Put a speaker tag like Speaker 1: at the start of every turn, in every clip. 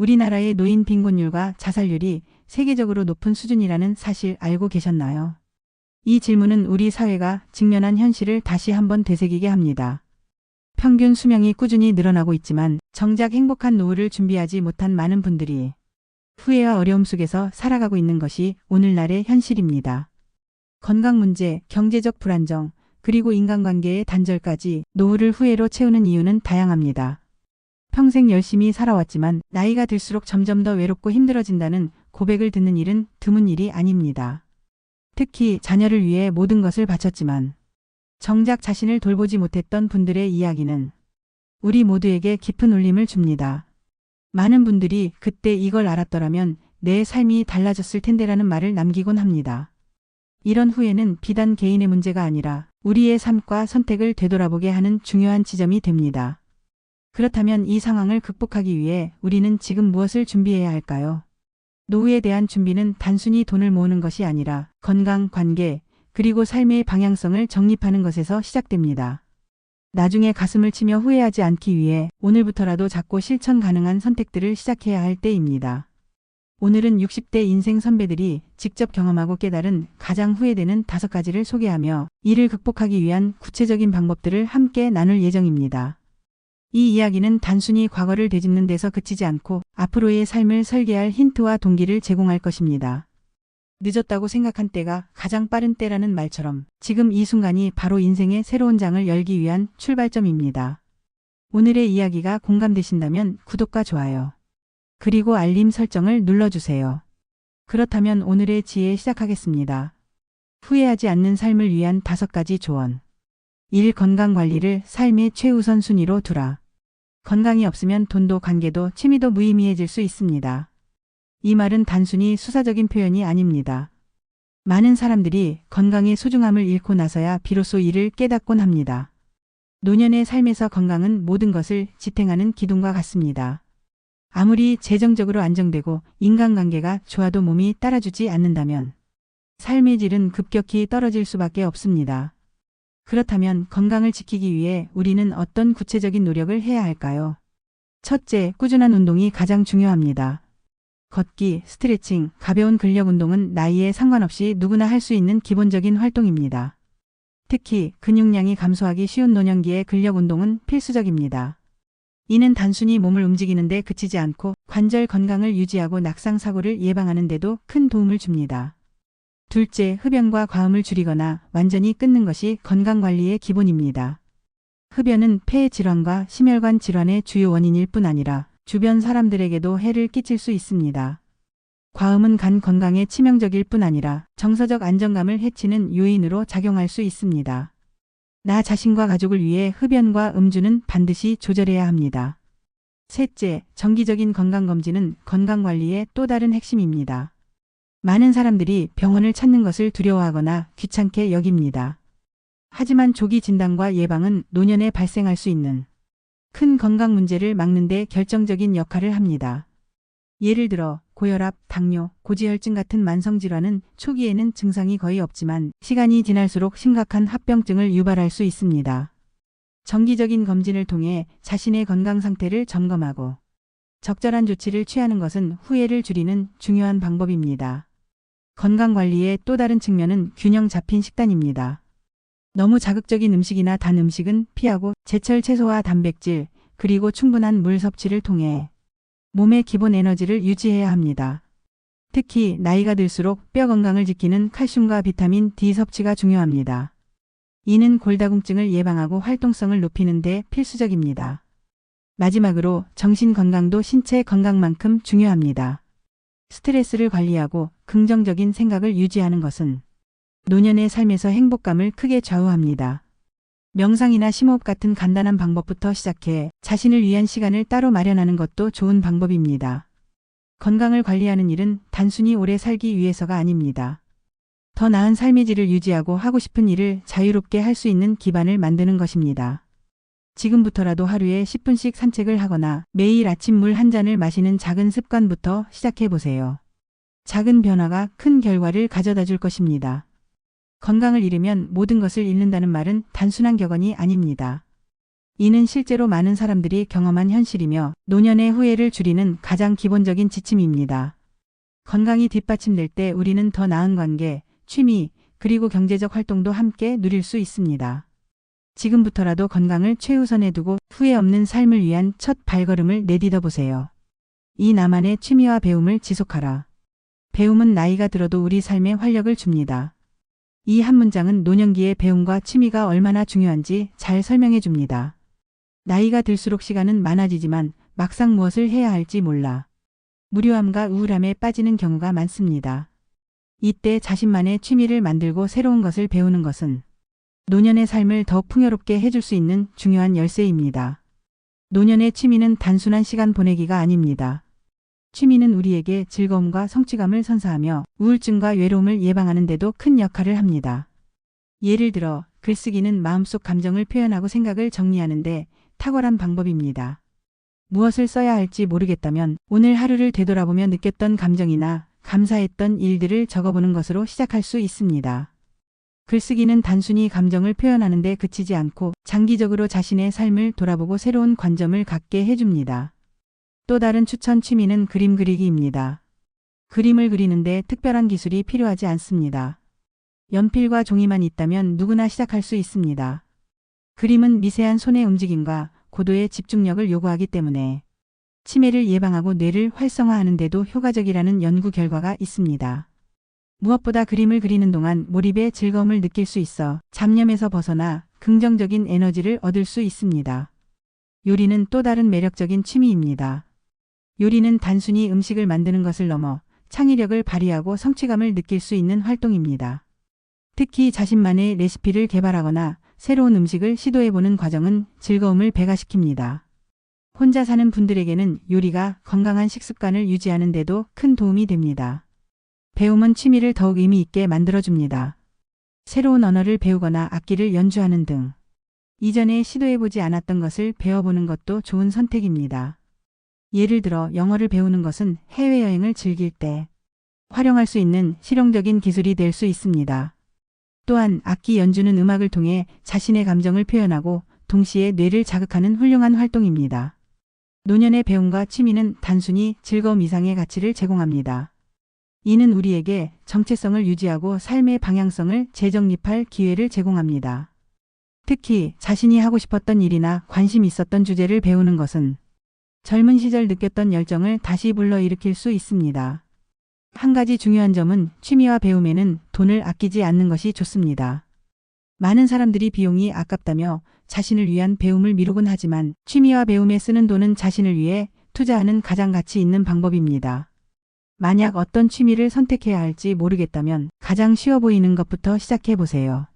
Speaker 1: 우리나라의 노인 빈곤율과 자살률이 세계적으로 높은 수준이라는 사실 알고 계셨나요? 이 질문은 우리 사회가 직면한 현실을 다시 한번 되새기게 합니다. 평균 수명이 꾸준히 늘어나고 있지만 정작 행복한 노후를 준비하지 못한 많은 분들이 후회와 어려움 속에서 살아가고 있는 것이 오늘날의 현실입니다. 건강 문제, 경제적 불안정, 그리고 인간관계의 단절까지 노후를 후회로 채우는 이유는 다양합니다. 평생 열심히 살아왔지만 나이가 들수록 점점 더 외롭고 힘들어진다는 고백을 듣는 일은 드문 일이 아닙니다. 특히 자녀를 위해 모든 것을 바쳤지만 정작 자신을 돌보지 못했던 분들의 이야기는 우리 모두에게 깊은 울림을 줍니다. 많은 분들이 그때 이걸 알았더라면 내 삶이 달라졌을 텐데라는 말을 남기곤 합니다. 이런 후회는 비단 개인의 문제가 아니라 우리의 삶과 선택을 되돌아보게 하는 중요한 지점이 됩니다. 그렇다면 이 상황을 극복하기 위해 우리는 지금 무엇을 준비해야 할까요? 노후에 대한 준비는 단순히 돈을 모으는 것이 아니라 건강, 관계, 그리고 삶의 방향성을 정립하는 것에서 시작됩니다. 나중에 가슴을 치며 후회하지 않기 위해 오늘부터라도 작고 실천 가능한 선택들을 시작해야 할 때입니다. 오늘은 60대 인생 선배들이 직접 경험하고 깨달은 가장 후회되는 5가지를 소개하며 이를 극복하기 위한 구체적인 방법들을 함께 나눌 예정입니다. 이 이야기는 단순히 과거를 되짚는 데서 그치지 않고 앞으로의 삶을 설계할 힌트와 동기를 제공할 것입니다. 늦었다고 생각한 때가 가장 빠른 때라는 말처럼 지금 이 순간이 바로 인생의 새로운 장을 열기 위한 출발점입니다. 오늘의 이야기가 공감되신다면 구독과 좋아요, 그리고 알림 설정을 눌러주세요. 그렇다면 오늘의 지혜 시작하겠습니다. 후회하지 않는 삶을 위한 5가지 조언. 1. 건강관리를 삶의 최우선 순위로 두라. 건강이 없으면 돈도 관계도 취미도 무의미해질 수 있습니다. 이 말은 단순히 수사적인 표현이 아닙니다. 많은 사람들이 건강의 소중함을 잃고 나서야 비로소 이를 깨닫곤 합니다. 노년의 삶에서 건강은 모든 것을 지탱하는 기둥과 같습니다. 아무리 재정적으로 안정되고 인간관계가 좋아도 몸이 따라주지 않는다면 삶의 질은 급격히 떨어질 수밖에 없습니다. 그렇다면 건강을 지키기 위해 우리는 어떤 구체적인 노력을 해야 할까요? 첫째, 꾸준한 운동이 가장 중요합니다. 걷기, 스트레칭, 가벼운 근력 운동은 나이에 상관없이 누구나 할 수 있는 기본적인 활동입니다. 특히 근육량이 감소하기 쉬운 노년기에 근력 운동은 필수적입니다. 이는 단순히 몸을 움직이는 데 그치지 않고 관절 건강을 유지하고 낙상 사고를 예방하는 데도 큰 도움을 줍니다. 둘째, 흡연과 과음을 줄이거나 완전히 끊는 것이 건강관리의 기본입니다. 흡연은 폐 질환과 심혈관 질환의 주요 원인일 뿐 아니라 주변 사람들에게도 해를 끼칠 수 있습니다. 과음은 간 건강에 치명적일 뿐 아니라 정서적 안정감을 해치는 요인으로 작용할 수 있습니다. 나 자신과 가족을 위해 흡연과 음주는 반드시 조절해야 합니다. 셋째, 정기적인 건강검진은 건강관리의 또 다른 핵심입니다. 많은 사람들이 병원을 찾는 것을 두려워하거나 귀찮게 여깁니다. 하지만 조기 진단과 예방은 노년에 발생할 수 있는 큰 건강 문제를 막는 데 결정적인 역할을 합니다. 예를 들어 고혈압, 당뇨, 고지혈증 같은 만성질환은 초기에는 증상이 거의 없지만 시간이 지날수록 심각한 합병증을 유발할 수 있습니다. 정기적인 검진을 통해 자신의 건강 상태를 점검하고 적절한 조치를 취하는 것은 후회를 줄이는 중요한 방법입니다. 건강관리의 또 다른 측면은 균형 잡힌 식단입니다. 너무 자극적인 음식이나 단 음식은 피하고 제철 채소와 단백질, 그리고 충분한 물 섭취를 통해 몸의 기본 에너지를 유지해야 합니다. 특히 나이가 들수록 뼈 건강을 지키는 칼슘과 비타민 D 섭취가 중요합니다. 이는 골다공증을 예방하고 활동성을 높이는 데 필수적입니다. 마지막으로 정신 건강도 신체 건강만큼 중요합니다. 스트레스를 관리하고 긍정적인 생각을 유지하는 것은 노년의 삶에서 행복감을 크게 좌우합니다. 명상이나 심호흡 같은 간단한 방법부터 시작해 자신을 위한 시간을 따로 마련하는 것도 좋은 방법입니다. 건강을 관리하는 일은 단순히 오래 살기 위해서가 아닙니다. 더 나은 삶의 질을 유지하고 하고 싶은 일을 자유롭게 할 수 있는 기반을 만드는 것입니다. 지금부터라도 하루에 10분씩 산책을 하거나 매일 아침 물 한 잔을 마시는 작은 습관부터 시작해 보세요. 작은 변화가 큰 결과를 가져다 줄 것입니다. 건강을 잃으면 모든 것을 잃는다는 말은 단순한 격언이 아닙니다. 이는 실제로 많은 사람들이 경험한 현실이며 노년의 후회를 줄이는 가장 기본적인 지침입니다. 건강이 뒷받침될 때 우리는 더 나은 관계, 취미, 그리고 경제적 활동도 함께 누릴 수 있습니다. 지금부터라도 건강을 최우선에 두고 후회 없는 삶을 위한 첫 발걸음을 내딛어 보세요. 이 나만의 취미와 배움을 지속하라. 배움은 나이가 들어도 우리 삶에 활력을 줍니다. 이 한 문장은 노년기의 배움과 취미가 얼마나 중요한지 잘 설명해 줍니다. 나이가 들수록 시간은 많아지지만 막상 무엇을 해야 할지 몰라 무료함과 우울함에 빠지는 경우가 많습니다. 이때 자신만의 취미를 만들고 새로운 것을 배우는 것은 노년의 삶을 더욱 풍요롭게 해줄 수 있는 중요한 열쇠입니다. 노년의 취미는 단순한 시간 보내기가 아닙니다. 취미는 우리에게 즐거움과 성취감을 선사하며 우울증과 외로움을 예방하는 데도 큰 역할을 합니다. 예를 들어 글쓰기는 마음속 감정을 표현하고 생각을 정리하는 데 탁월한 방법입니다. 무엇을 써야 할지 모르겠다면 오늘 하루를 되돌아보며 느꼈던 감정이나 감사했던 일들을 적어보는 것으로 시작할 수 있습니다. 글쓰기는 단순히 감정을 표현하는 데 그치지 않고 장기적으로 자신의 삶을 돌아보고 새로운 관점을 갖게 해줍니다. 또 다른 추천 취미는 그림 그리기입니다. 그림을 그리는데 특별한 기술이 필요하지 않습니다. 연필과 종이만 있다면 누구나 시작할 수 있습니다. 그림은 미세한 손의 움직임과 고도의 집중력을 요구하기 때문에 치매를 예방하고 뇌를 활성화하는 데도 효과적이라는 연구 결과가 있습니다. 무엇보다 그림을 그리는 동안 몰입의 즐거움을 느낄 수 있어 잡념에서 벗어나 긍정적인 에너지를 얻을 수 있습니다. 요리는 또 다른 매력적인 취미입니다. 요리는 단순히 음식을 만드는 것을 넘어 창의력을 발휘하고 성취감을 느낄 수 있는 활동입니다. 특히 자신만의 레시피를 개발하거나 새로운 음식을 시도해보는 과정은 즐거움을 배가시킵니다. 혼자 사는 분들에게는 요리가 건강한 식습관을 유지하는 데도 큰 도움이 됩니다. 배움은 취미를 더욱 의미 있게 만들어줍니다. 새로운 언어를 배우거나 악기를 연주하는 등 이전에 시도해보지 않았던 것을 배워보는 것도 좋은 선택입니다. 예를 들어 영어를 배우는 것은 해외여행을 즐길 때 활용할 수 있는 실용적인 기술이 될 수 있습니다. 또한 악기 연주는 음악을 통해 자신의 감정을 표현하고 동시에 뇌를 자극하는 훌륭한 활동입니다. 노년의 배움과 취미는 단순히 즐거움 이상의 가치를 제공합니다. 이는 우리에게 정체성을 유지하고 삶의 방향성을 재정립할 기회를 제공합니다. 특히 자신이 하고 싶었던 일이나 관심 있었던 주제를 배우는 것은 젊은 시절 느꼈던 열정을 다시 불러일으킬 수 있습니다. 한 가지 중요한 점은 취미와 배움에는 돈을 아끼지 않는 것이 좋습니다. 많은 사람들이 비용이 아깝다며 자신을 위한 배움을 미루곤 하지만 취미와 배움에 쓰는 돈은 자신을 위해 투자하는 가장 가치 있는 방법입니다. 만약 어떤 취미를 선택해야 할지 모르겠다면 가장 쉬워 보이는 것부터 시작해 보세요.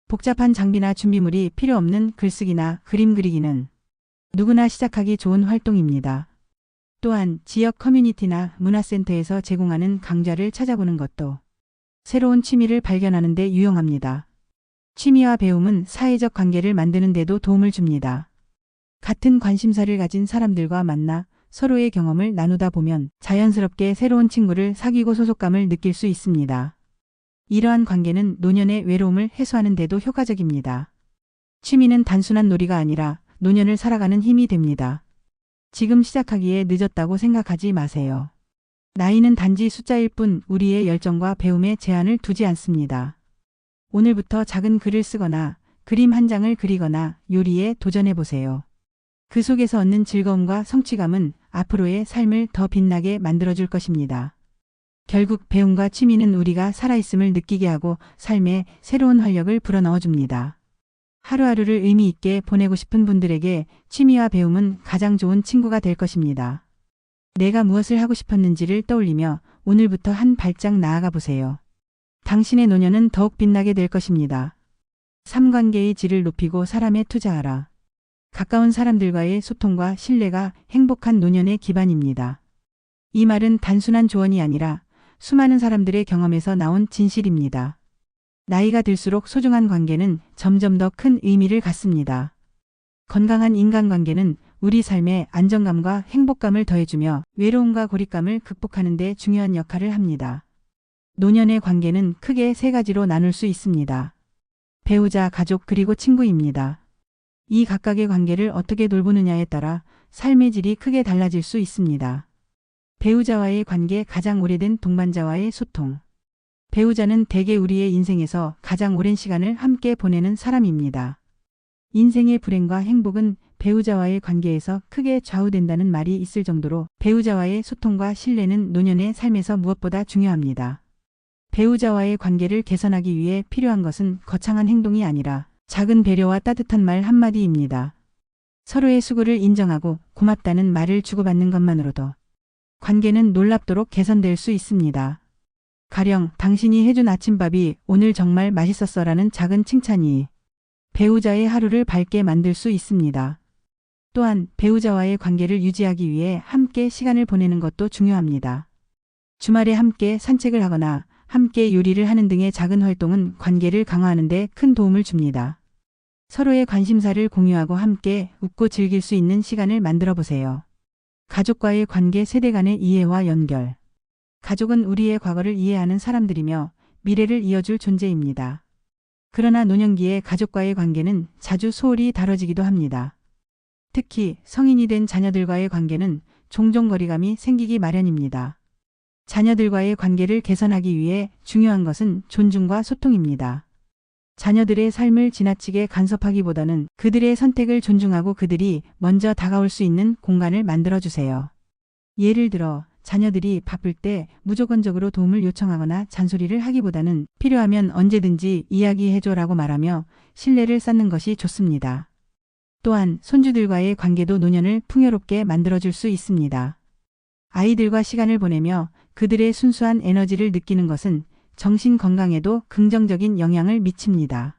Speaker 1: 복잡한 장비나 준비물이 필요 없는 글쓰기나 그림 그리기는 누구나 시작하기 좋은 활동입니다. 또한 지역 커뮤니티나 문화센터에서 제공하는 강좌를 찾아보는 것도 새로운 취미를 발견하는 데 유용합니다. 취미와 배움은 사회적 관계를 만드는 데도 도움을 줍니다. 같은 관심사를 가진 사람들과 만나 서로의 경험을 나누다 보면 자연스럽게 새로운 친구를 사귀고 소속감을 느낄 수 있습니다. 이러한 관계는 노년의 외로움을 해소하는 데도 효과적입니다. 취미는 단순한 놀이가 아니라 노년을 살아가는 힘이 됩니다. 지금 시작하기에 늦었다고 생각하지 마세요. 나이는 단지 숫자일 뿐 우리의 열정과 배움에 제한을 두지 않습니다. 오늘부터 작은 글을 쓰거나 그림 한 장을 그리거나 요리에 도전해 보세요. 그 속에서 얻는 즐거움과 성취감은 앞으로의 삶을 더 빛나게 만들어줄 것입니다. 결국 배움과 취미는 우리가 살아있음을 느끼게 하고 삶에 새로운 활력을 불어넣어줍니다. 하루하루를 의미 있게 보내고 싶은 분들에게 취미와 배움은 가장 좋은 친구가 될 것입니다. 내가 무엇을 하고 싶었는지를 떠올리며 오늘부터 한 발짝 나아가 보세요. 당신의 노년은 더욱 빛나게 될 것입니다. 삶관계의 질을 높이고 사람에 투자하라. 가까운 사람들과의 소통과 신뢰가 행복한 노년의 기반입니다. 이 말은 단순한 조언이 아니라 수많은 사람들의 경험에서 나온 진실입니다. 나이가 들수록 소중한 관계는 점점 더 큰 의미를 갖습니다. 건강한 인간관계는 우리 삶에 안정감과 행복감을 더해주며 외로움과 고립감을 극복하는 데 중요한 역할을 합니다. 노년의 관계는 크게 세 가지로 나눌 수 있습니다. 배우자, 가족, 그리고 친구입니다. 이 각각의 관계를 어떻게 돌보느냐에 따라 삶의 질이 크게 달라질 수 있습니다. 배우자와의 관계, 가장 오래된 동반자와의 소통. 배우자는 대개 우리의 인생에서 가장 오랜 시간을 함께 보내는 사람입니다. 인생의 불행과 행복은 배우자와의 관계에서 크게 좌우된다는 말이 있을 정도로 배우자와의 소통과 신뢰는 노년의 삶에서 무엇보다 중요합니다. 배우자와의 관계를 개선하기 위해 필요한 것은 거창한 행동이 아니라 작은 배려와 따뜻한 말 한마디입니다. 서로의 수고를 인정하고 고맙다는 말을 주고받는 것만으로도 관계는 놀랍도록 개선될 수 있습니다. 가령 당신이 해준 아침밥이 오늘 정말 맛있었어라는 작은 칭찬이 배우자의 하루를 밝게 만들 수 있습니다. 또한 배우자와의 관계를 유지하기 위해 함께 시간을 보내는 것도 중요합니다. 주말에 함께 산책을 하거나 함께 요리를 하는 등의 작은 활동은 관계를 강화하는 데 큰 도움을 줍니다. 서로의 관심사를 공유하고 함께 웃고 즐길 수 있는 시간을 만들어 보세요. 가족과의 관계, 세대 간의 이해와 연결. 가족은 우리의 과거를 이해하는 사람들이며 미래를 이어줄 존재입니다. 그러나 노년기의 가족과의 관계는 자주 소홀히 다뤄지기도 합니다. 특히 성인이 된 자녀들과의 관계는 종종 거리감이 생기기 마련입니다. 자녀들과의 관계를 개선하기 위해 중요한 것은 존중과 소통입니다. 자녀들의 삶을 지나치게 간섭하기보다는 그들의 선택을 존중하고 그들이 먼저 다가올 수 있는 공간을 만들어주세요. 예를 들어 자녀들이 바쁠 때 무조건적으로 도움을 요청하거나 잔소리를 하기보다는 필요하면 언제든지 이야기해줘라고 말하며 신뢰를 쌓는 것이 좋습니다. 또한 손주들과의 관계도 노년을 풍요롭게 만들어줄 수 있습니다. 아이들과 시간을 보내며 그들의 순수한 에너지를 느끼는 것은 정신 건강에도 긍정적인 영향을 미칩니다.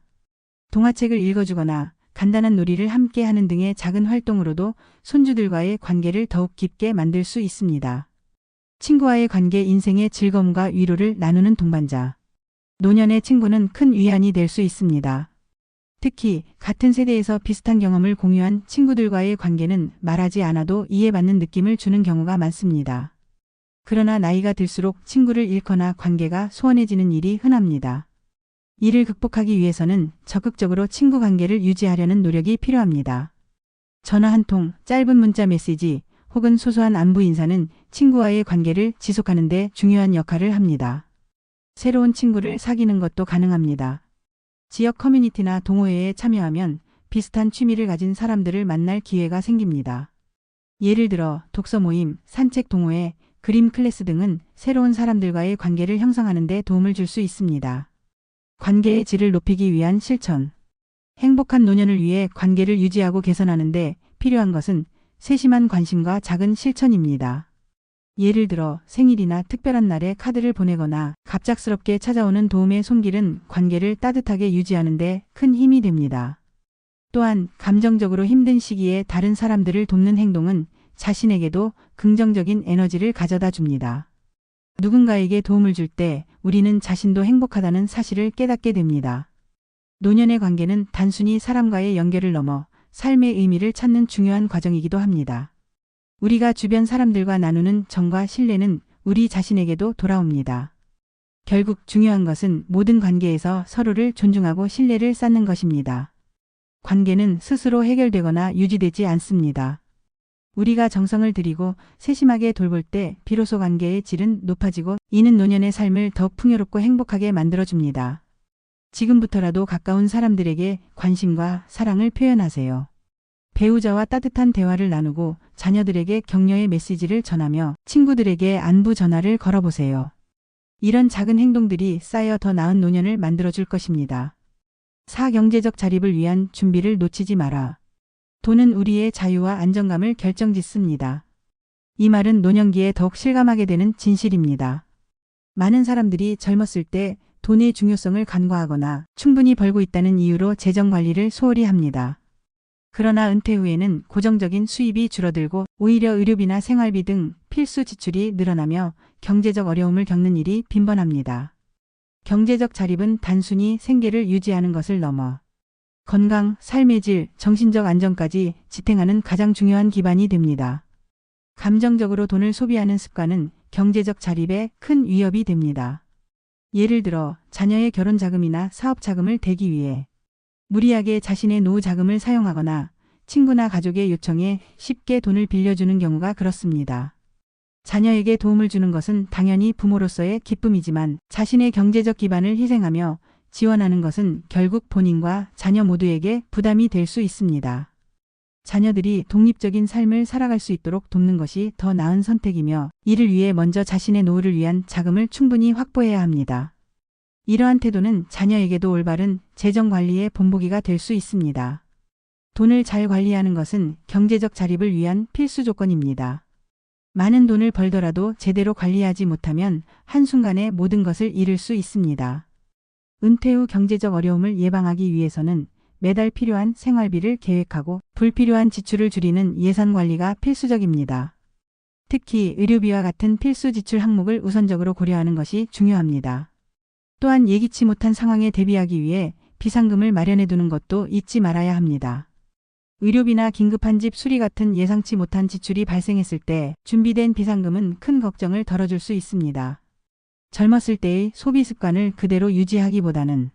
Speaker 1: 동화책을 읽어주거나 간단한 놀이를 함께 하는 등의 작은 활동으로도 손주들과의 관계를 더욱 깊게 만들 수 있습니다. 친구와의 관계, 인생의 즐거움과 위로를 나누는 동반자. 노년의 친구는 큰 위안이 될 수 있습니다. 특히 같은 세대에서 비슷한 경험을 공유한 친구들과의 관계는 말하지 않아도 이해받는 느낌을 주는 경우가 많습니다. 그러나 나이가 들수록 친구를 잃거나 관계가 소원해지는 일이 흔합니다. 이를 극복하기 위해서는 적극적으로 친구 관계를 유지하려는 노력이 필요합니다. 전화 한 통, 짧은 문자 메시지 혹은 소소한 안부 인사는 친구와의 관계를 지속하는 데 중요한 역할을 합니다. 새로운 친구를 사귀는 것도 가능합니다. 지역 커뮤니티나 동호회에 참여하면 비슷한 취미를 가진 사람들을 만날 기회가 생깁니다. 예를 들어 독서 모임, 산책 동호회, 그림 클래스 등은 새로운 사람들과의 관계를 형성하는 데 도움을 줄 수 있습니다. 관계의 질을 높이기 위한 실천. 행복한 노년을 위해 관계를 유지하고 개선하는 데 필요한 것은 세심한 관심과 작은 실천입니다. 예를 들어 생일이나 특별한 날에 카드를 보내거나 갑작스럽게 찾아오는 도움의 손길은 관계를 따뜻하게 유지하는 데 큰 힘이 됩니다. 또한 감정적으로 힘든 시기에 다른 사람들을 돕는 행동은 자신에게도 긍정적인 에너지를 가져다 줍니다. 누군가에게 도움을 줄 때 우리는 자신도 행복하다는 사실을 깨닫게 됩니다. 노년의 관계는 단순히 사람과의 연결을 넘어 삶의 의미를 찾는 중요한 과정이기도 합니다. 우리가 주변 사람들과 나누는 정과 신뢰는 우리 자신에게도 돌아옵니다. 결국 중요한 것은 모든 관계에서 서로를 존중하고 신뢰를 쌓는 것입니다. 관계는 스스로 해결되거나 유지되지 않습니다. 우리가 정성을 들이고 세심하게 돌볼 때 비로소 관계의 질은 높아지고 이는 노년의 삶을 더욱 풍요롭고 행복하게 만들어줍니다. 지금부터라도 가까운 사람들에게 관심과 사랑을 표현하세요. 배우자와 따뜻한 대화를 나누고 자녀들에게 격려의 메시지를 전하며 친구들에게 안부 전화를 걸어보세요. 이런 작은 행동들이 쌓여 더 나은 노년을 만들어줄 것입니다. 4. 경제적 자립을 위한 준비를 놓치지 마라. 돈은 우리의 자유와 안정감을 결정짓습니다. 이 말은 노년기에 더욱 실감하게 되는 진실입니다. 많은 사람들이 젊었을 때 돈의 중요성을 간과하거나 충분히 벌고 있다는 이유로 재정 관리를 소홀히 합니다. 그러나 은퇴 후에는 고정적인 수입이 줄어들고 오히려 의료비나 생활비 등 필수 지출이 늘어나며 경제적 어려움을 겪는 일이 빈번합니다. 경제적 자립은 단순히 생계를 유지하는 것을 넘어 건강, 삶의 질, 정신적 안정까지 지탱하는 가장 중요한 기반이 됩니다. 감정적으로 돈을 소비하는 습관은 경제적 자립에 큰 위협이 됩니다. 예를 들어 자녀의 결혼 자금이나 사업 자금을 대기 위해 무리하게 자신의 노후 자금을 사용하거나 친구나 가족의 요청에 쉽게 돈을 빌려주는 경우가 그렇습니다. 자녀에게 도움을 주는 것은 당연히 부모로서의 기쁨이지만 자신의 경제적 기반을 희생하며 지원하는 것은 결국 본인과 자녀 모두에게 부담이 될 수 있습니다. 자녀들이 독립적인 삶을 살아갈 수 있도록 돕는 것이 더 나은 선택이며 이를 위해 먼저 자신의 노후를 위한 자금을 충분히 확보해야 합니다. 이러한 태도는 자녀에게도 올바른 재정 관리의 본보기가 될 수 있습니다. 돈을 잘 관리하는 것은 경제적 자립을 위한 필수 조건입니다. 많은 돈을 벌더라도 제대로 관리하지 못하면 한순간에 모든 것을 잃을 수 있습니다. 은퇴 후 경제적 어려움을 예방하기 위해서는 매달 필요한 생활비를 계획하고 불필요한 지출을 줄이는 예산 관리가 필수적입니다. 특히 의료비와 같은 필수 지출 항목을 우선적으로 고려하는 것이 중요합니다. 또한 예기치 못한 상황에 대비하기 위해 비상금을 마련해 두는 것도 잊지 말아야 합니다. 의료비나 긴급한 집 수리 같은 예상치 못한 지출이 발생했을 때 준비된 비상금은 큰 걱정을 덜어줄 수 있습니다. 젊었을 때의 소비 습관을 그대로 유지하기보다는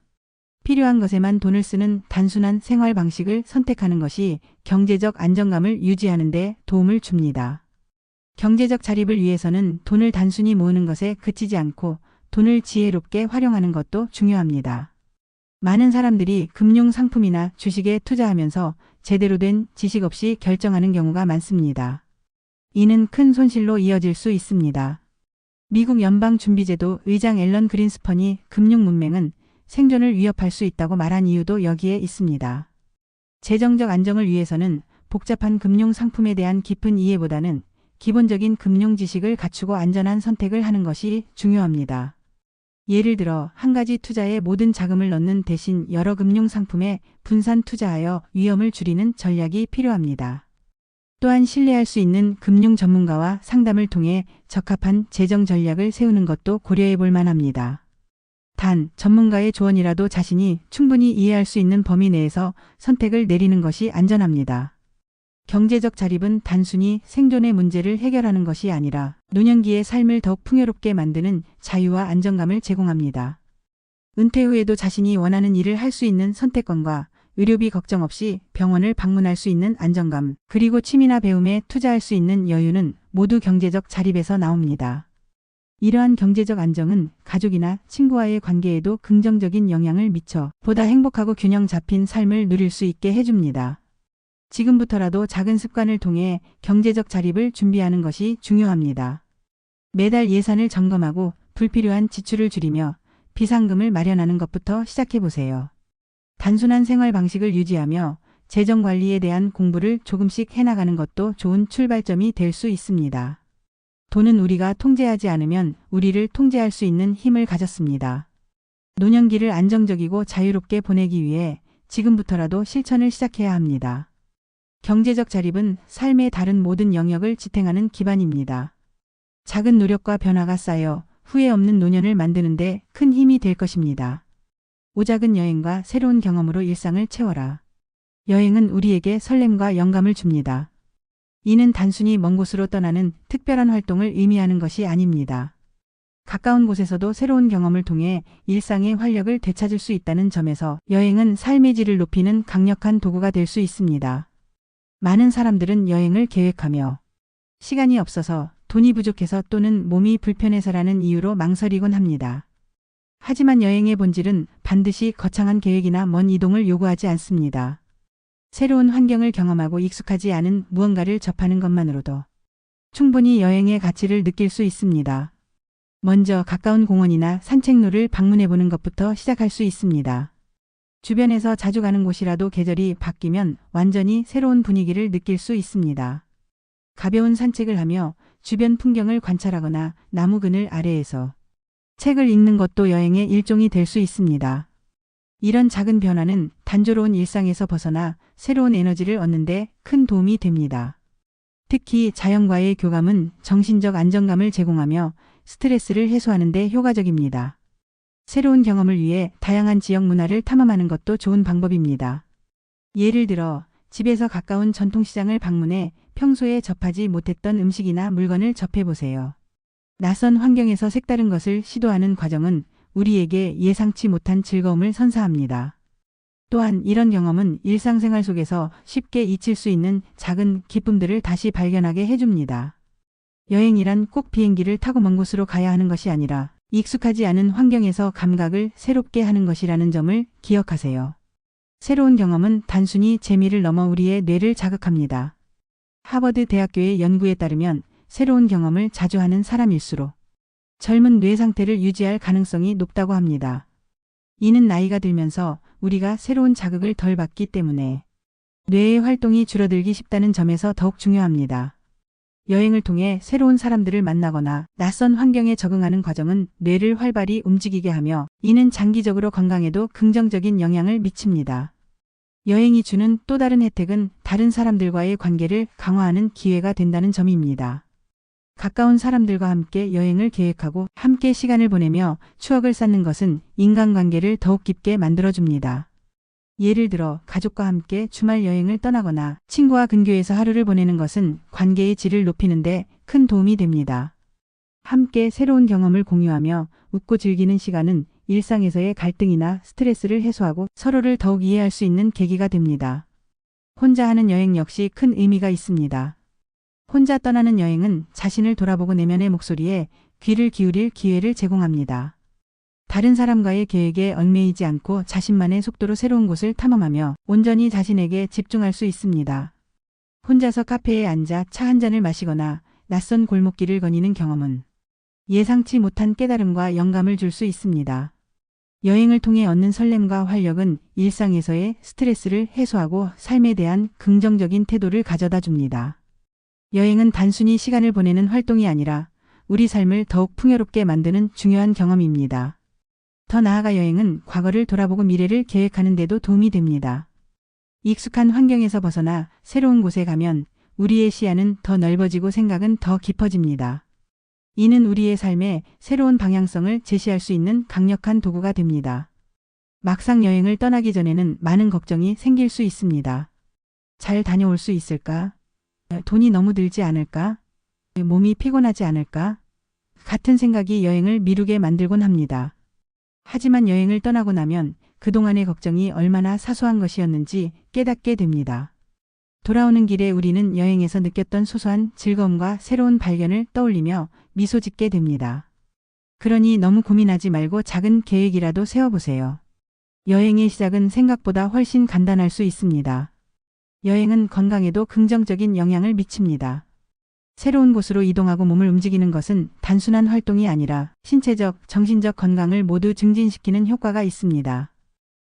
Speaker 1: 필요한 것에만 돈을 쓰는 단순한 생활 방식을 선택하는 것이 경제적 안정감을 유지하는 데 도움을 줍니다. 경제적 자립을 위해서는 돈을 단순히 모으는 것에 그치지 않고 돈을 지혜롭게 활용하는 것도 중요합니다. 많은 사람들이 금융 상품이나 주식에 투자하면서 제대로 된 지식 없이 결정하는 경우가 많습니다. 이는 큰 손실로 이어질 수 있습니다. 미국 연방준비제도 의장 앨런 그린스펀이 금융 문맹은 생존을 위협할 수 있다고 말한 이유도 여기에 있습니다. 재정적 안정을 위해서는 복잡한 금융 상품에 대한 깊은 이해보다는 기본적인 금융 지식을 갖추고 안전한 선택을 하는 것이 중요합니다. 예를 들어 한 가지 투자에 모든 자금을 넣는 대신 여러 금융 상품에 분산 투자하여 위험을 줄이는 전략이 필요합니다. 또한 신뢰할 수 있는 금융 전문가와 상담을 통해 적합한 재정 전략을 세우는 것도 고려해 볼 만합니다. 단, 전문가의 조언이라도 자신이 충분히 이해할 수 있는 범위 내에서 선택을 내리는 것이 안전합니다. 경제적 자립은 단순히 생존의 문제를 해결하는 것이 아니라 노년기의 삶을 더욱 풍요롭게 만드는 자유와 안정감을 제공합니다. 은퇴 후에도 자신이 원하는 일을 할 수 있는 선택권과 의료비 걱정 없이 병원을 방문할 수 있는 안정감, 그리고 취미나 배움에 투자할 수 있는 여유는 모두 경제적 자립에서 나옵니다. 이러한 경제적 안정은 가족이나 친구와의 관계에도 긍정적인 영향을 미쳐 보다 행복하고 균형 잡힌 삶을 누릴 수 있게 해줍니다. 지금부터라도 작은 습관을 통해 경제적 자립을 준비하는 것이 중요합니다. 매달 예산을 점검하고 불필요한 지출을 줄이며 비상금을 마련하는 것부터 시작해보세요. 단순한 생활 방식을 유지하며 재정 관리에 대한 공부를 조금씩 해나가는 것도 좋은 출발점이 될 수 있습니다. 돈은 우리가 통제하지 않으면 우리를 통제할 수 있는 힘을 가졌습니다. 노년기를 안정적이고 자유롭게 보내기 위해 지금부터라도 실천을 시작해야 합니다. 경제적 자립은 삶의 다른 모든 영역을 지탱하는 기반입니다. 작은 노력과 변화가 쌓여 후회 없는 노년을 만드는 데 큰 힘이 될 것입니다. 오작은 여행과 새로운 경험으로 일상을 채워라. 여행은 우리에게 설렘과 영감을 줍니다. 이는 단순히 먼 곳으로 떠나는 특별한 활동을 의미하는 것이 아닙니다. 가까운 곳에서도 새로운 경험을 통해 일상의 활력을 되찾을 수 있다는 점에서 여행은 삶의 질을 높이는 강력한 도구가 될 수 있습니다. 많은 사람들은 여행을 계획하며 시간이 없어서, 돈이 부족해서 또는 몸이 불편해서라는 이유로 망설이곤 합니다. 하지만 여행의 본질은 반드시 거창한 계획이나 먼 이동을 요구하지 않습니다. 새로운 환경을 경험하고 익숙하지 않은 무언가를 접하는 것만으로도 충분히 여행의 가치를 느낄 수 있습니다. 먼저 가까운 공원이나 산책로를 방문해보는 것부터 시작할 수 있습니다. 주변에서 자주 가는 곳이라도 계절이 바뀌면 완전히 새로운 분위기를 느낄 수 있습니다. 가벼운 산책을 하며 주변 풍경을 관찰하거나 나무 그늘 아래에서 책을 읽는 것도 여행의 일종이 될 수 있습니다. 이런 작은 변화는 단조로운 일상에서 벗어나 새로운 에너지를 얻는 데 큰 도움이 됩니다. 특히 자연과의 교감은 정신적 안정감을 제공하며 스트레스를 해소하는 데 효과적입니다. 새로운 경험을 위해 다양한 지역 문화를 탐험하는 것도 좋은 방법입니다. 예를 들어 집에서 가까운 전통시장을 방문해 평소에 접하지 못했던 음식이나 물건을 접해보세요. 낯선 환경에서 색다른 것을 시도하는 과정은 우리에게 예상치 못한 즐거움을 선사합니다. 또한 이런 경험은 일상생활 속에서 쉽게 잊힐 수 있는 작은 기쁨들을 다시 발견하게 해줍니다. 여행이란 꼭 비행기를 타고 먼 곳으로 가야 하는 것이 아니라 익숙하지 않은 환경에서 감각을 새롭게 하는 것이라는 점을 기억하세요. 새로운 경험은 단순히 재미를 넘어 우리의 뇌를 자극합니다. 하버드 대학교의 연구에 따르면 새로운 경험을 자주 하는 사람일수록 젊은 뇌 상태를 유지할 가능성이 높다고 합니다. 이는 나이가 들면서 우리가 새로운 자극을 덜 받기 때문에 뇌의 활동이 줄어들기 쉽다는 점에서 더욱 중요합니다. 여행을 통해 새로운 사람들을 만나거나 낯선 환경에 적응하는 과정은 뇌를 활발히 움직이게 하며 이는 장기적으로 건강에도 긍정적인 영향을 미칩니다. 여행이 주는 또 다른 혜택은 다른 사람들과의 관계를 강화하는 기회가 된다는 점입니다. 가까운 사람들과 함께 여행을 계획하고 함께 시간을 보내며 추억을 쌓는 것은 인간관계를 더욱 깊게 만들어줍니다. 예를 들어 가족과 함께 주말 여행을 떠나거나 친구와 근교에서 하루를 보내는 것은 관계의 질을 높이는 데 큰 도움이 됩니다. 함께 새로운 경험을 공유하며 웃고 즐기는 시간은 일상에서의 갈등이나 스트레스를 해소하고 서로를 더욱 이해할 수 있는 계기가 됩니다. 혼자 하는 여행 역시 큰 의미가 있습니다. 혼자 떠나는 여행은 자신을 돌아보고 내면의 목소리에 귀를 기울일 기회를 제공합니다. 다른 사람과의 계획에 얽매이지 않고 자신만의 속도로 새로운 곳을 탐험하며 온전히 자신에게 집중할 수 있습니다. 혼자서 카페에 앉아 차 한 잔을 마시거나 낯선 골목길을 거니는 경험은 예상치 못한 깨달음과 영감을 줄 수 있습니다. 여행을 통해 얻는 설렘과 활력은 일상에서의 스트레스를 해소하고 삶에 대한 긍정적인 태도를 가져다 줍니다. 여행은 단순히 시간을 보내는 활동이 아니라 우리 삶을 더욱 풍요롭게 만드는 중요한 경험입니다. 더 나아가 여행은 과거를 돌아보고 미래를 계획하는 데도 도움이 됩니다. 익숙한 환경에서 벗어나 새로운 곳에 가면 우리의 시야는 더 넓어지고 생각은 더 깊어집니다. 이는 우리의 삶에 새로운 방향성을 제시할 수 있는 강력한 도구가 됩니다. 막상 여행을 떠나기 전에는 많은 걱정이 생길 수 있습니다. 잘 다녀올 수 있을까? 돈이 너무 들지 않을까? 몸이 피곤하지 않을까? 같은 생각이 여행을 미루게 만들곤 합니다. 하지만 여행을 떠나고 나면 그동안의 걱정이 얼마나 사소한 것이었는지 깨닫게 됩니다. 돌아오는 길에 우리는 여행에서 느꼈던 소소한 즐거움과 새로운 발견을 떠올리며 미소 짓게 됩니다. 그러니 너무 고민하지 말고 작은 계획이라도 세워보세요. 여행의 시작은 생각보다 훨씬 간단할 수 있습니다. 여행은 건강에도 긍정적인 영향을 미칩니다. 새로운 곳으로 이동하고 몸을 움직이는 것은 단순한 활동이 아니라 신체적, 정신적 건강을 모두 증진시키는 효과가 있습니다.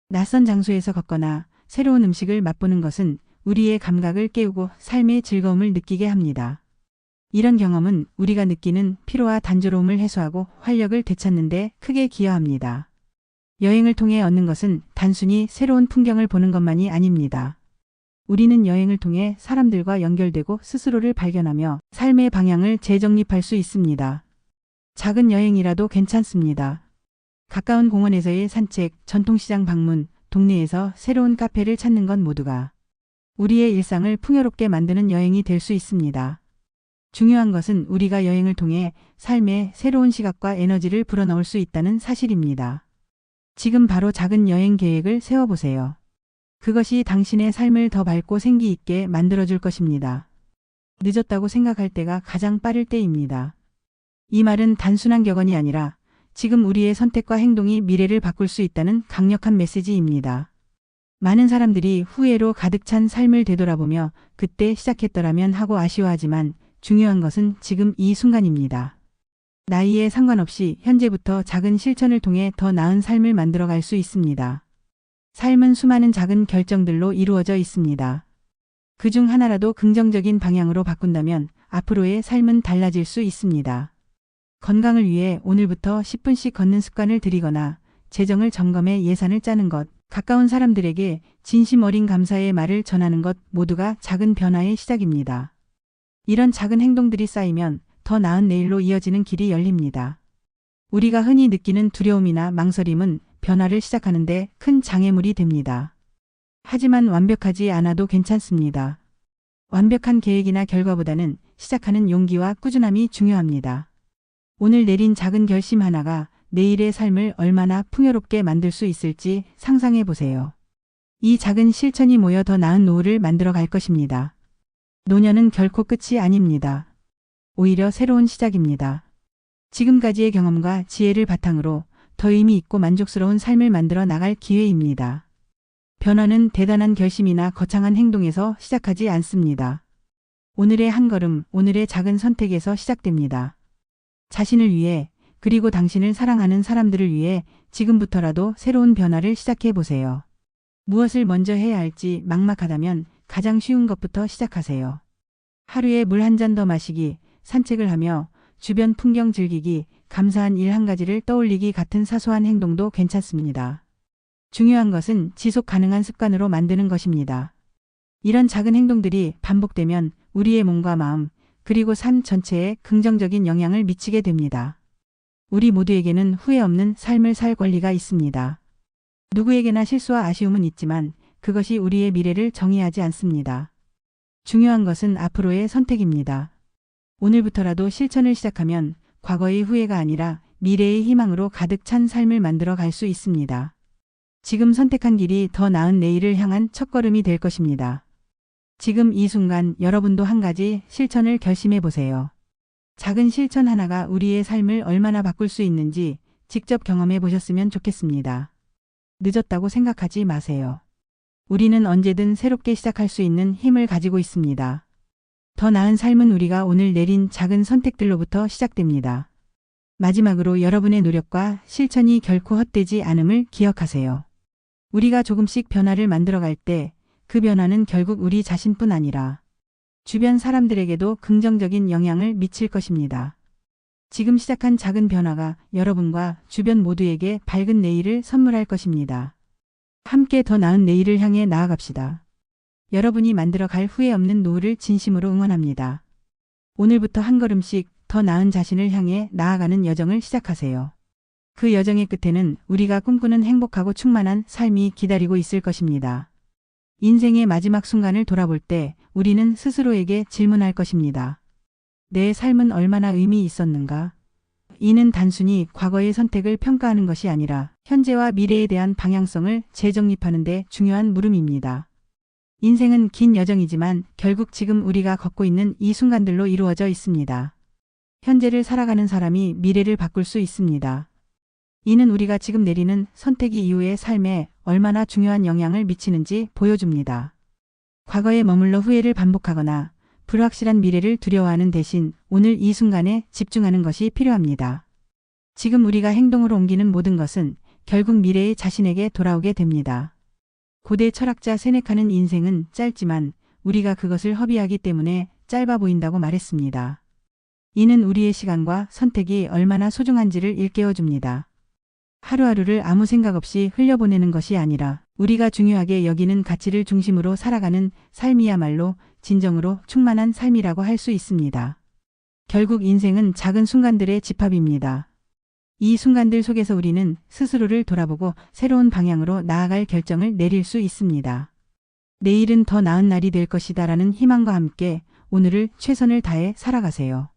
Speaker 1: 낯선 장소에서 걷거나 새로운 음식을 맛보는 것은 우리의 감각을 깨우고 삶의 즐거움을 느끼게 합니다. 이런 경험은 우리가 느끼는 피로와 단조로움을 해소하고 활력을 되찾는 데 크게 기여합니다. 여행을 통해 얻는 것은 단순히 새로운 풍경을 보는 것만이 아닙니다. 우리는 여행을 통해 사람들과 연결되고 스스로를 발견하며 삶의 방향을 재정립할 수 있습니다. 작은 여행이라도 괜찮습니다. 가까운 공원에서의 산책, 전통시장 방문, 동네에서 새로운 카페를 찾는 것 모두가 우리의 일상을 풍요롭게 만드는 여행이 될 수 있습니다. 중요한 것은 우리가 여행을 통해 삶에 새로운 시각과 에너지를 불어넣을 수 있다는 사실입니다. 지금 바로 작은 여행 계획을 세워보세요. 그것이 당신의 삶을 더 밝고 생기 있게 만들어줄 것입니다. 늦었다고 생각할 때가 가장 빠를 때입니다. 이 말은 단순한 격언이 아니라 지금 우리의 선택과 행동이 미래를 바꿀 수 있다는 강력한 메시지입니다. 많은 사람들이 후회로 가득 찬 삶을 되돌아보며 그때 시작했더라면 하고 아쉬워하지만 중요한 것은 지금 이 순간입니다. 나이에 상관없이 현재부터 작은 실천을 통해 더 나은 삶을 만들어갈 수 있습니다. 삶은 수많은 작은 결정들로 이루어져 있습니다. 그중 하나라도 긍정적인 방향으로 바꾼다면 앞으로의 삶은 달라질 수 있습니다. 건강을 위해 오늘부터 10분씩 걷는 습관을 들이거나 재정을 점검해 예산을 짜는 것, 가까운 사람들에게 진심 어린 감사의 말을 전하는 것 모두가 작은 변화의 시작입니다. 이런 작은 행동들이 쌓이면 더 나은 내일로 이어지는 길이 열립니다. 우리가 흔히 느끼는 두려움이나 망설임은 변화를 시작하는데 큰 장애물이 됩니다. 하지만 완벽하지 않아도 괜찮습니다. 완벽한 계획이나 결과보다는 시작하는 용기와 꾸준함이 중요합니다. 오늘 내린 작은 결심 하나가 내일의 삶을 얼마나 풍요롭게 만들 수 있을지 상상해 보세요. 이 작은 실천이 모여 더 나은 노후를 만들어 갈 것입니다. 노년은 결코 끝이 아닙니다. 오히려 새로운 시작입니다. 지금까지의 경험과 지혜를 바탕으로 더 의미 있고 만족스러운 삶을 만들어 나갈 기회입니다. 변화는 대단한 결심이나 거창한 행동에서 시작하지 않습니다. 오늘의 한 걸음, 오늘의 작은 선택에서 시작됩니다. 자신을 위해, 그리고 당신을 사랑하는 사람들을 위해 지금부터라도 새로운 변화를 시작해 보세요. 무엇을 먼저 해야 할지 막막하다면 가장 쉬운 것부터 시작하세요. 하루에 물 한 잔 더 마시기, 산책을 하며 주변 풍경 즐기기, 감사한 일 한 가지를 떠올리기 같은 사소한 행동도 괜찮습니다. 중요한 것은 지속 가능한 습관으로 만드는 것입니다. 이런 작은 행동들이 반복되면 우리의 몸과 마음, 그리고 삶 전체에 긍정적인 영향을 미치게 됩니다. 우리 모두에게는 후회 없는 삶을 살 권리가 있습니다. 누구에게나 실수와 아쉬움은 있지만 그것이 우리의 미래를 정의하지 않습니다. 중요한 것은 앞으로의 선택입니다. 오늘부터라도 실천을 시작하면 과거의 후회가 아니라 미래의 희망으로 가득 찬 삶을 만들어 갈 수 있습니다. 지금 선택한 길이 더 나은 내일을 향한 첫걸음이 될 것입니다. 지금 이 순간 여러분도 한 가지 실천을 결심해 보세요. 작은 실천 하나가 우리의 삶을 얼마나 바꿀 수 있는지 직접 경험해 보셨으면 좋겠습니다. 늦었다고 생각하지 마세요. 우리는 언제든 새롭게 시작할 수 있는 힘을 가지고 있습니다. 더 나은 삶은 우리가 오늘 내린 작은 선택들로부터 시작됩니다. 마지막으로 여러분의 노력과 실천이 결코 헛되지 않음을 기억하세요. 우리가 조금씩 변화를 만들어갈 때 그 변화는 결국 우리 자신뿐 아니라 주변 사람들에게도 긍정적인 영향을 미칠 것입니다. 지금 시작한 작은 변화가 여러분과 주변 모두에게 밝은 내일을 선물할 것입니다. 함께 더 나은 내일을 향해 나아갑시다. 여러분이 만들어갈 후회 없는 노후를 진심으로 응원합니다. 오늘부터 한 걸음씩 더 나은 자신을 향해 나아가는 여정을 시작하세요. 그 여정의 끝에는 우리가 꿈꾸는 행복하고 충만한 삶이 기다리고 있을 것입니다. 인생의 마지막 순간을 돌아볼 때 우리는 스스로에게 질문할 것입니다. 내 삶은 얼마나 의미 있었는가? 이는 단순히 과거의 선택을 평가하는 것이 아니라 현재와 미래에 대한 방향성을 재정립하는 데 중요한 물음입니다. 인생은 긴 여정이지만 결국 지금 우리가 걷고 있는 이 순간들로 이루어져 있습니다. 현재를 살아가는 사람이 미래를 바꿀 수 있습니다. 이는 우리가 지금 내리는 선택이 이후의 삶에 얼마나 중요한 영향을 미치는지 보여줍니다. 과거에 머물러 후회를 반복하거나 불확실한 미래를 두려워하는 대신 오늘 이 순간에 집중하는 것이 필요합니다. 지금 우리가 행동으로 옮기는 모든 것은 결국 미래의 자신에게 돌아오게 됩니다. 고대 철학자 세네카는 인생은 짧지만 우리가 그것을 허비하기 때문에 짧아 보인다고 말했습니다. 이는 우리의 시간과 선택이 얼마나 소중한지를 일깨워줍니다. 하루하루를 아무 생각 없이 흘려보내는 것이 아니라 우리가 중요하게 여기는 가치를 중심으로 살아가는 삶이야말로 진정으로 충만한 삶이라고 할 수 있습니다. 결국 인생은 작은 순간들의 집합입니다. 이 순간들 속에서 우리는 스스로를 돌아보고 새로운 방향으로 나아갈 결정을 내릴 수 있습니다. 내일은 더 나은 날이 될 것이다라는 희망과 함께 오늘을 최선을 다해 살아가세요.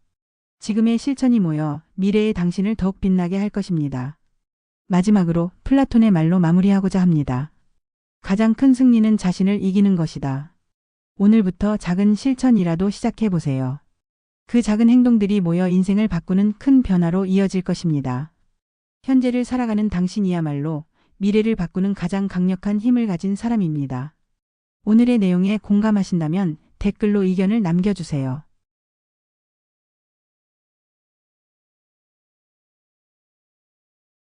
Speaker 1: 지금의 실천이 모여 미래의 당신을 더욱 빛나게 할 것입니다. 마지막으로 플라톤의 말로 마무리하고자 합니다. 가장 큰 승리는 자신을 이기는 것이다. 오늘부터 작은 실천이라도 시작해 보세요. 그 작은 행동들이 모여 인생을 바꾸는 큰 변화로 이어질 것입니다. 현재를 살아가는 당신이야말로 미래를 바꾸는 가장 강력한 힘을 가진 사람입니다. 오늘의 내용에 공감하신다면 댓글로 의견을 남겨주세요.